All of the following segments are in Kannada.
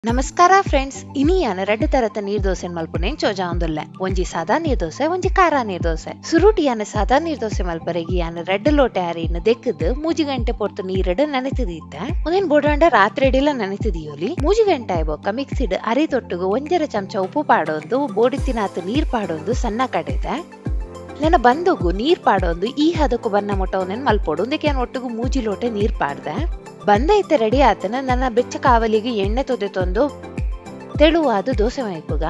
ನಮಸ್ಕಾರ ಫ್ರೆಂಡ್ಸ್, ಇನಿಯಾನ ರೆಡ್ ತರತ ನೀರ್ ದೋಸೆ ಮಲ್ಪುನೇನ್ ಚೋಜಾ ಒಂದುಲ್ಲೆ ಒಂಜಿ ಸಾದಾ ನೀರ್ ದೋಸೆ ಒಂಜಿ ಖಾರ ನೀರ್ ದೋಸೆ. ಸುರುಟಿಯಾನ ಸಾದಾ ನೀರ್ ದೋಸೆ ಮಲ್ಪರೆಗಿ ಯಾನ ರೆಡ್ ಲೋಟೆ ಅರಿನ ದೆಕ್ಕದು 3 ಗಂಟೆ ಪೊರ್ತು ನೀರಡು ನೆನೆತಿದೀತೆ. ಒಂದೇನ್ ಬೊಡಾಂಡ ರಾತ್ರಿ ಇಡಿಲ ನೆನೆತಿದಿಯೋಲಿ 3 ಗಂಟೆ ಆಯ್ಬೊಕ್ಕ ಮಿಕ್ಸಿಡ್ ಅರಿ ತೊಟ್ಟುಗು 1 ಚಮಚ ಉಪ್ಪು ಪಾಡೊಂದು ಬೋಡಿತ್ತಿನಾತ್ ನೀರ್ ಪಾಡೊಂದು ಸಣ್ಣ ಕಡೆದೆ. ನೆನ ಬಂದೋಗು ನೀರ್ ಪಾಡೊಂದು ಈ ಹದಕ್ಕೂ ಬನ್ನ ಮೊಟ್ಟವನ್ನೇನ್ ಮಲ್ಪೊಡು ಒಂದಕ್ಕೆ ಒಟ್ಟಿಗೂ 3 ಲೋಟೆ ನೀರ್ ಪಾಡ್ದೆ. ಬಂದೈತೆ ರೆಡಿ ಆತನ ನನ್ನ ಬೆಚ್ಚ ಕಾವಲಿಗೆ ಎಣ್ಣೆ ತೊದೆ ತಂದು ತೆಳುವಾದ ದೋಸೆ ಮೈಪುಗ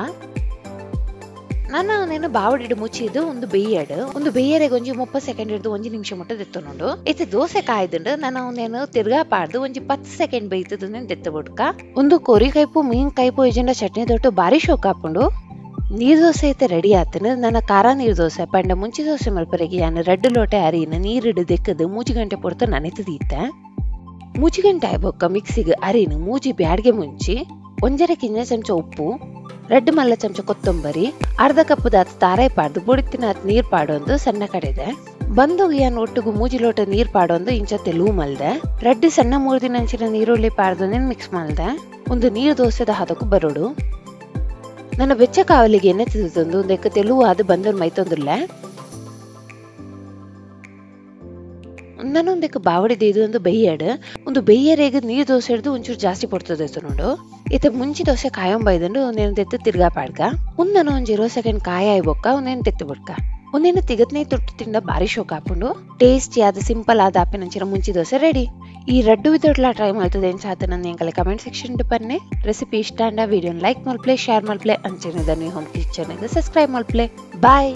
ನಾನು ಬಾವಡಿಡು ಮುಚ್ಚಿದ್ದು ಒಂದು ಬೇಯರೆಗೆ ಒಂಜಿ 30 ಸೆಕೆಂಡ್ ಹಿಡಿದು 1 ನಿಮಿಷ ಮುಟ್ಟ ದೆತ್ತುಂಡು. ಇತ್ತೆ ದೋಸೆ ಕಾಯ್ದುಂಡು ನಾನು ತಿರ್ಗಾ ಪಾಡ್ದು ಒಂಜಿ 10 ಸೆಕೆಂಡ್ ಬೇಯ್ತದ ದೆತ್ತ ಬಿಡ್ಕ ಒಂದು ಕೊರಿ ಕೈಪು ಮೀನ್ ಕೈಪು ಎಜೆಂಡ ಚಟ್ನಿ ದೊಟ್ಟು ಬಾರಿ ಶೋಕ್ ಹಾಕೊಂಡು ನೀರ್ ದೋಸೆ ಐತೆ ರೆಡಿ ಆತನ ನನ್ನ ಖಾರ ನೀರ್ ದೋಸೆ ಪಂಡ ಮುಂಚಿ ದೋಸೆ ಮಲ್ಪರೆಗೆ ಯಾನು ರೆಡ್ ಲೋಟೆ ಅರಿನ ನೀರಿಡು ದೆಕ್ಕದು 3 ಗಂಟೆ ಪೊರ್ತು ನೆನೆತದೀತೆ. 3 ಗಂಟೆ ಆಯ್ಬೊಕ್ಕ ಮಿಕ್ಸಿಗೆ ಅರಿನ ಮೂಜಿ ಬ್ಯಾಡ್ಗೆ ಮುಂಚಿ 1 ಚಮಚ ಉಪ್ಪು, 2 ಮಲ್ಲ ಚಮಚ ಕೊತ್ತಂಬರಿ, ಅರ್ಧ ಕಪ್ ದಾತ್ ತಾರಾಯಿ ಪಾಡ್ದು ಬುಡಿತಿನಾತ್ ನೀರ್ ಪಾಡೊಂದು ಸಣ್ಣ ಕಡೆದೆ. ಬಂದೋಗಿ ಯಾನ್ ಒಟ್ಟಿಗೂ 3 ಲೋಟ ನೀರ್ ಪಾಡೊಂದು ಇಂಚ ತೆಲುವು ಮಲ್ದೆ. ರೆಡ್ ಸಣ್ಣ 3 ದಿನಂಚಿನ ನೀರುಳ್ಳಿ ಪಾಡ್ದು ಮಿಕ್ಸ್ ಮಲ್ದೆ. ಒಂದು ನೀರು ದೋಸೆದ ಹದಕ್ಕೂ ಬರೋಡು ನನ್ನ ಬೆಚ್ಚ ಕಾವಲಿಗೆ ಎಣ್ಣೆ ತಿಂದು ಒಂದಕ್ಕೆ ತೆಲುವು ಆದ ಬಂದೋರ್ ಮೈತೊಂದುಲ್ಲೆ ನಾನೊಂದಕ್ಕೆ ಬಾವಡಿದ ಒಂದು ಬೆಯ್ಯರೇಗ ನೀರ್ ದೋಸೆ ಹಿಡಿದು ಒಂಚೂರು ಜಾಸ್ತಿ ಪಡ್ತದೆ ನೋಡು. ಇತ್ತ ಮುಂಚಿ ದೋಸೆ ಕಾಯಂಬೈದಂಡು ಒಂದೇನು ತೆತ್ತು ತಿರ್ಗಾ ಪಾಡ್ಕ ನಾನು ಒಂದ್ 0 ಸೆಕೆಂಡ್ ಕಾಯ ಆಯ್ಬೊಕ್ಕ ಒಂದೇನು ತೆತ್ತು ಬಿಡ್ಕ ಒಂದೇನು ತಿಗತ್ನೇ ತೊಟ್ಟು ತಿಂಡ ಬಾರಿ ಶೋಕ್ ಹಾಕೊಂಡು ಟೇಸ್ಟಿ ಆದ ಸಿಂಪಲ್ ಆದ ಆಪಿನಂಚಿನ ಮುಂಚಿ ದೋಸೆ ರೆಡಿ. ಈ ರೆಡ್ ವಿತೌಟ್ಲ ಟ್ರೈ ಮಾಡ್ತದೆ ಏನ್ಸಾತ ನನ್ನ ಎಂಕಲೆ ಕಮೆಂಟ್ ಸೆಕ್ಷನ್ ಪನ್ನೆ. ರೆಸಿಪಿ ಇಷ್ಟ ಅಂಡ ವಿಡಿಯೋನ ಲೈಕ್ ಮಲ್ಪ್ಲೆ ಶೇರ್ ಮಲ್ಪ್ಲೆ ಅಂಚೆನೆ ಹೋಮ್ ಕಿಚನ್ ಸಬ್ಸ್ಕ್ರೈಬ್ ಮಲ್ಪ್ಲೆ. ಬಾಯ್.